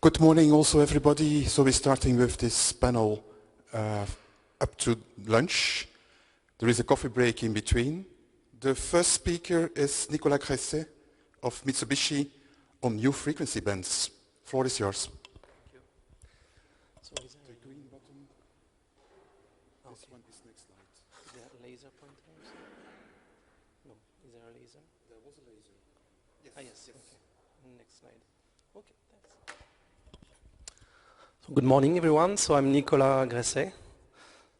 Good morning also everybody. So we're starting with this panel up to lunch. There is a coffee break in between. The first speaker is Nicolas Gresset of Mitsubishi on new frequency bands. Floor is yours. Thank you. So is there the green button. Okay. This one is next slide. Is there a laser pointer? No. Is there a laser? There was a laser. Yes. Ah, yes. Okay. Next slide. Okay, thanks. So good morning, everyone. So I'm Nicolas Gresset.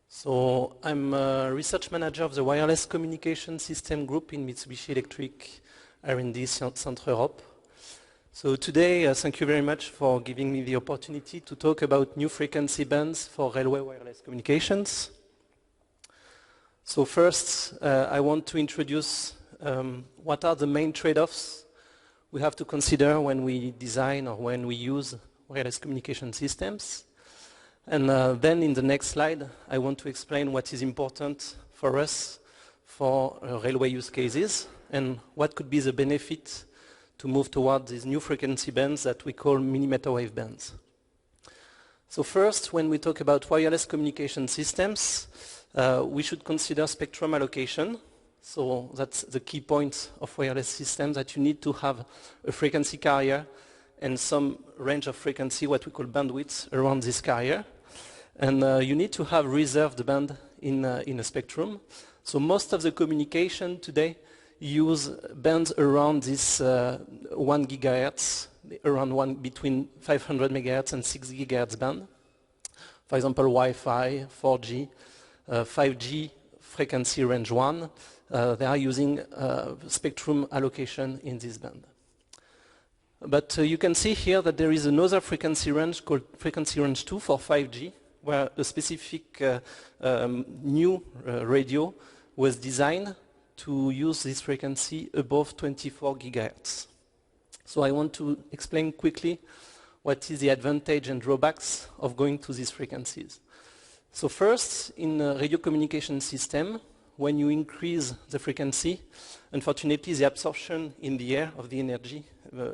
So I'm a research manager of the Wireless Communication System Group in Mitsubishi Electric R&D Centre Europe. So today, thank you very much for giving me the opportunity to talk about new frequency bands for railway wireless communications. So first, I want to introduce what are the main trade-offs we have to consider when we design or when we use wireless communication systems. And then in the next slide, I want to explain what is important for us for railway use cases and what could be the benefit to move toward these new frequency bands that we call millimeter wave bands. So first, when we talk about wireless communication systems, we should consider spectrum allocation. So that's the key point of wireless systems, that you need to have a frequency carrier and some range of frequency, what we call bandwidth, around this carrier. And you need to have reserved band in a spectrum. So most of the communication today use bands around this 1 gigahertz, around between 500 megahertz and 6 gigahertz band. For example, Wi-Fi, 4G, 5G frequency range 1, they are using spectrum allocation in this band. But you can see here that there is another frequency range called frequency range 2 for 5G, where a specific new radio was designed to use this frequency above 24 gigahertz. So I want to explain quickly what is the advantage and drawbacks of going to these frequencies. So first, in a radio communication system, when you increase the frequency, unfortunately the absorption in the air of the energy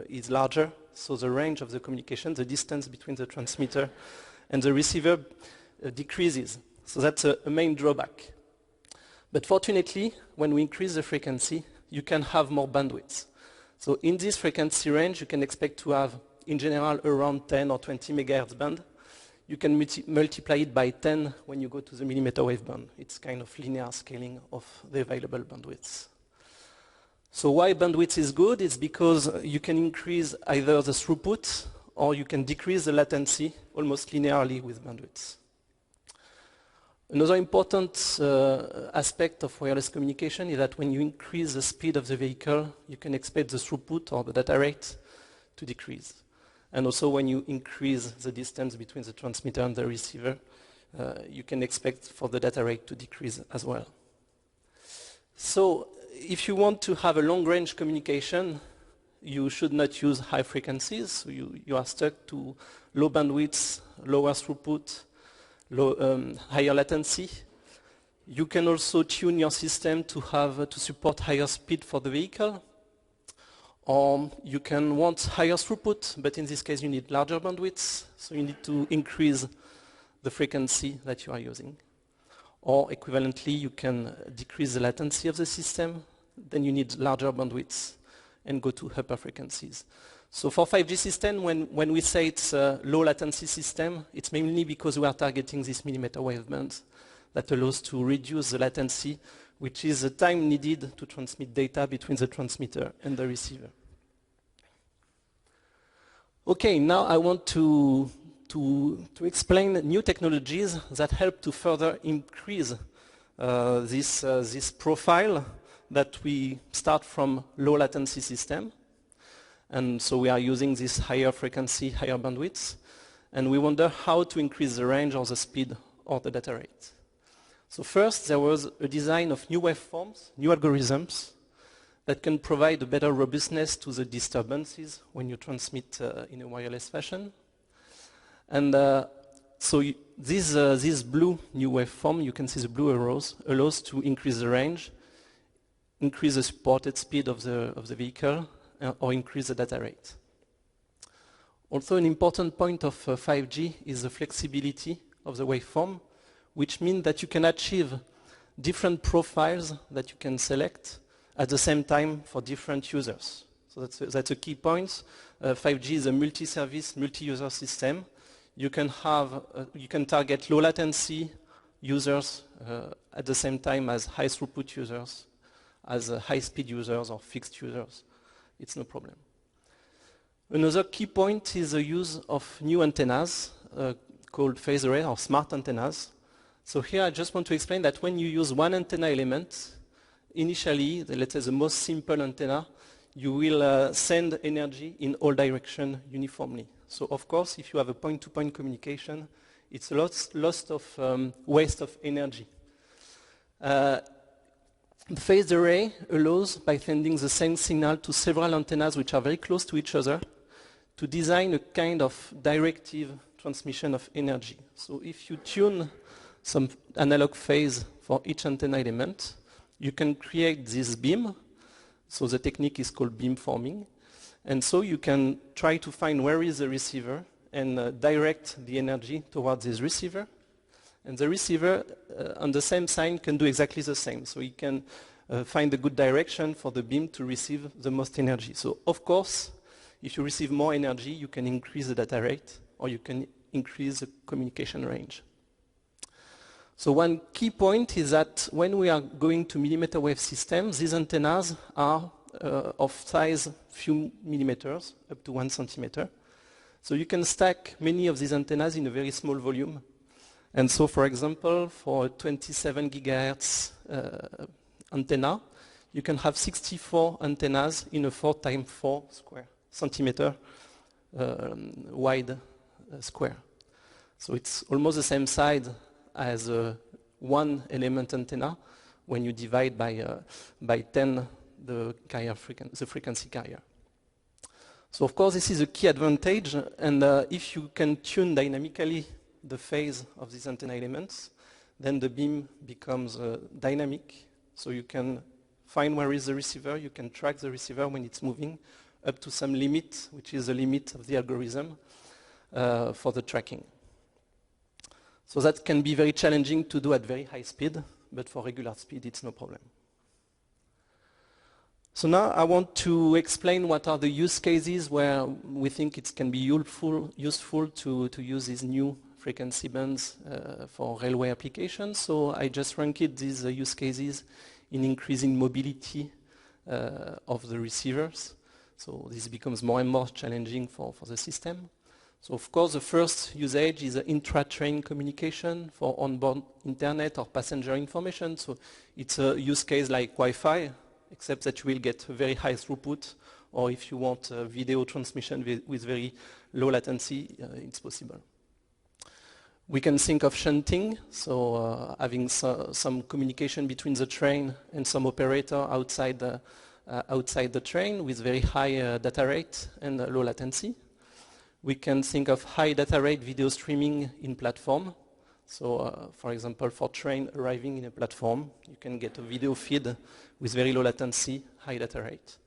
is larger, so the range of the communication, the distance between the transmitter and the receiver decreases. So that's a main drawback. But fortunately, when we increase the frequency, you can have more bandwidth. So in this frequency range, you can expect to have, in general, around 10 or 20 megahertz band. You can multiply it by 10 when you go to the millimeter wave band. It's kind of linear scaling of the available bandwidths. So why bandwidth is good? It's because you can increase either the throughput or you can decrease the latency almost linearly with bandwidth. Another important aspect of wireless communication is that when you increase the speed of the vehicle, you can expect the throughput or the data rate to decrease. And also when you increase the distance between the transmitter and the receiver, you can expect for the data rate to decrease as well. So if you want to have a long-range communication, you should not use high frequencies. So you are stuck to low bandwidth, lower throughput, higher latency. You can also tune your system to support higher speed for the vehicle. Or you can want higher throughput, but in this case you need larger bandwidths, so you need to increase the frequency that you are using. Or equivalently, you can decrease the latency of the system, then you need larger bandwidths and go to upper frequencies. So for 5G system, when we say it's a low latency system, it's mainly because we are targeting this millimeter wave bands that allows to reduce the latency, which is the time needed to transmit data between the transmitter and the receiver. Okay, now I want to explain new technologies that help to further increase this profile that we start from low latency system. And so we are using this higher frequency, higher bandwidth, and we wonder how to increase the range or the speed or the data rate. So first, there was a design of new waveforms, new algorithms that can provide a better robustness to the disturbances when you transmit in a wireless fashion. And so this blue new waveform, you can see the blue arrows, allows to increase the range, increase the supported speed of the vehicle, or increase the data rate. Also, an important point of 5G is the flexibility of the waveform, which means that you can achieve different profiles that you can select at the same time for different users. So that's a key point. 5G is a multi-service, multi-user system. You can target low latency users at the same time as high throughput users, as high speed users or fixed users. It's no problem. Another key point is the use of new antennas called phase array or smart antennas. So here I just want to explain that when you use one antenna element, initially, let's say the most simple antenna, you will send energy in all directions uniformly. So of course, if you have a point-to-point communication, it's a loss of waste of energy. The phased array allows, by sending the same signal to several antennas which are very close to each other, to design a kind of directive transmission of energy. So if you tune some analog phase for each antenna element, you can create this beam. So the technique is called beam forming. And so you can try to find where is the receiver and direct the energy towards this receiver. And the receiver on the same side can do exactly the same. So you can find a good direction for the beam to receive the most energy. So of course, if you receive more energy, you can increase the data rate or you can increase the communication range. So one key point is that when we are going to millimeter wave systems, these antennas are of size few millimeters, up to 1 centimeter. So you can stack many of these antennas in a very small volume. And so, for example, for a 27 gigahertz antenna, you can have 64 antennas in a 4 times 4 square centimeter wide square. So it's almost the same size as a one element antenna when you divide by 10 the frequency carrier. So of course this is a key advantage, and if you can tune dynamically the phase of these antenna elements, then the beam becomes dynamic. So you can find where is the receiver, you can track the receiver when it's moving up to some limit, which is the limit of the algorithm for the tracking. So that can be very challenging to do at very high speed, but for regular speed it's no problem. So now I want to explain what are the use cases where we think it can be useful to use these new frequency bands for railway applications. So I just ranked these use cases in increasing mobility of the receivers. So this becomes more and more challenging for the system. So of course the first usage is intra-train communication for onboard internet or passenger information. So it's a use case like Wi-Fi, except that you will get very high throughput, or if you want video transmission with very low latency, it's possible. We can think of shunting, so having some communication between the train and some operator outside the train with very high data rate and low latency. We can think of high data rate video streaming in platform. So for example, for train arriving in a platform, you can get a video feed with very low latency, high data rate.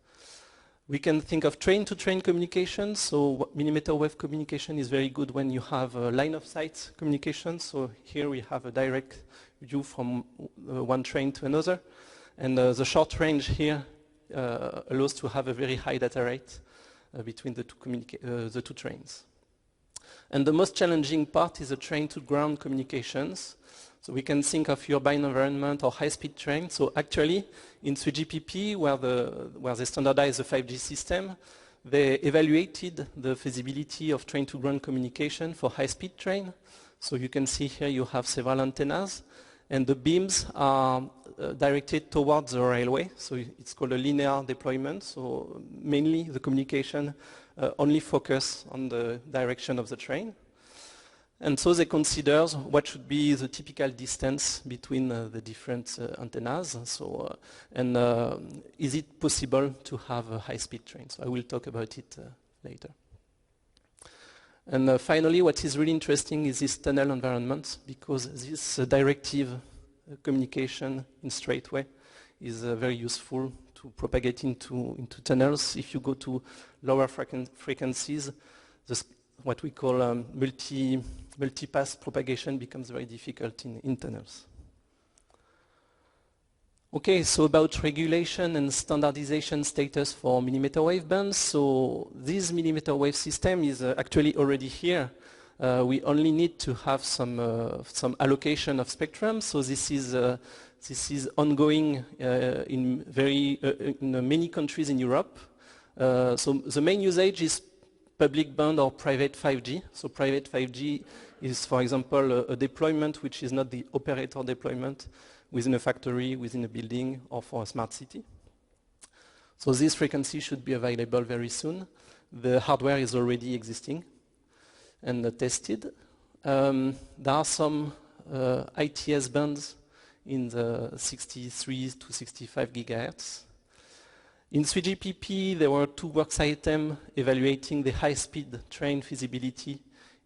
We can think of train-to-train communication. So millimeter wave communication is very good when you have a line of sight communication. So here we have a direct view from one train to another. And the short range here allows to have a very high data rate between the two trains. And the most challenging part is the train-to-ground communications. So we can think of urban environment or high-speed train. So actually, in 3GPP, where they standardized the 5G system, they evaluated the feasibility of train-to-ground communication for high-speed train. So you can see here you have several antennas, and the beams are directed towards the railway. So it's called a linear deployment. So mainly the communication only focus on the direction of the train. And so they consider what should be the typical distance between the different antennas. So, is it possible to have a high-speed train? So I will talk about it later. And finally, what is really interesting is this tunnel environment, because this directive communication in straight way is very useful to propagate into tunnels. If you go to lower frequencies, what we call multi-pass propagation becomes very difficult in tunnels. Okay, so about regulation and standardization status for millimeter wave bands. So this millimeter wave system is actually already here. We only need to have some allocation of spectrum. So this is ongoing in many countries in Europe. So the main usage is public band or private 5G. So private 5G is, for example, a deployment which is not the operator deployment within a factory, within a building, or for a smart city. So this frequency should be available very soon. The hardware is already existing and tested. There are some ITS bands in the 63 to 65 gigahertz. In 3GPP, there were 2 works items evaluating the high-speed train feasibility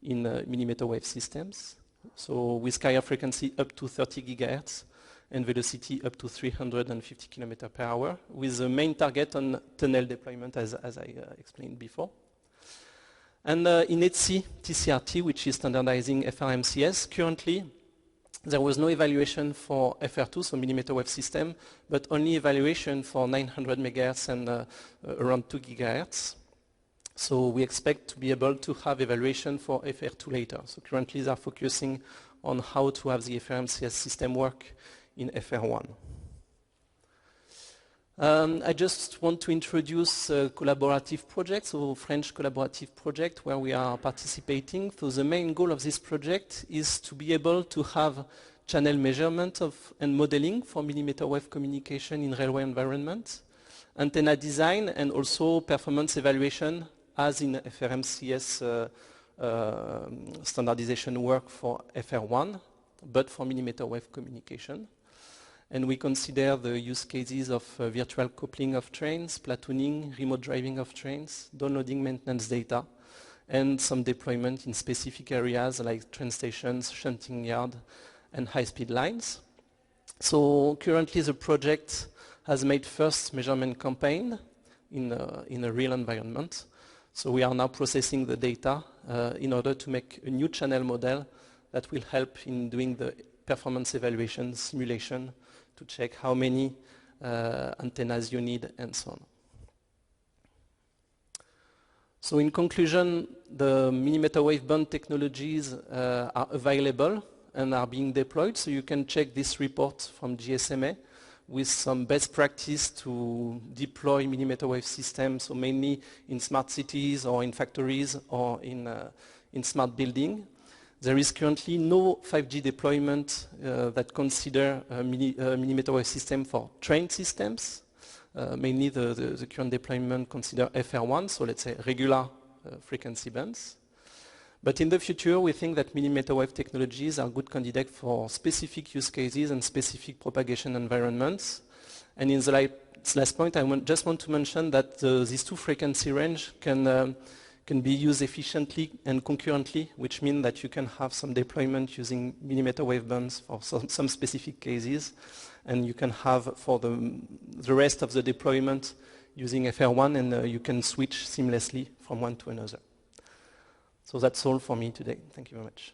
in millimeter wave systems. So with carrier frequency up to 30 gigahertz and velocity up to 350 km per hour, with the main target on tunnel deployment, as I explained before. And in ETSI TCRT, which is standardizing FRMCS, currently there was no evaluation for FR2, so millimeter wave system, but only evaluation for 900 MHz and around 2 GHz. So we expect to be able to have evaluation for FR2 later. So currently they are focusing on how to have the FRMCS system work in FR1. I just want to introduce a collaborative project, so French collaborative project where we are participating. So the main goal of this project is to be able to have channel measurement and modeling for millimeter wave communication in railway environment, antenna design, and also performance evaluation as in FRMCS standardization work for FR1, but for millimeter wave communication. And we consider the use cases of virtual coupling of trains, platooning, remote driving of trains, downloading maintenance data, and some deployment in specific areas like train stations, shunting yard, and high-speed lines. So currently the project has made first measurement campaign in a real environment. So we are now processing the data in order to make a new channel model that will help in doing the performance evaluation simulation to check how many antennas you need and so on. So in conclusion, the millimeter wave band technologies are available and are being deployed. So you can check this report from GSMA with some best practice to deploy millimeter wave systems, so mainly in smart cities or in factories or in smart building. There is currently no 5G deployment that consider a millimeter wave system for train systems. Mainly the current deployment consider FR1, so let's say regular frequency bands. But in the future, we think that millimeter wave technologies are good candidates for specific use cases and specific propagation environments. And in the last point, I just want to mention that these 2 frequency range can be used efficiently and concurrently, which means that you can have some deployment using millimeter wave bands for some specific cases, and you can have for the rest of the deployment using FR1, and you can switch seamlessly from one to another. So that's all for me today. Thank you very much.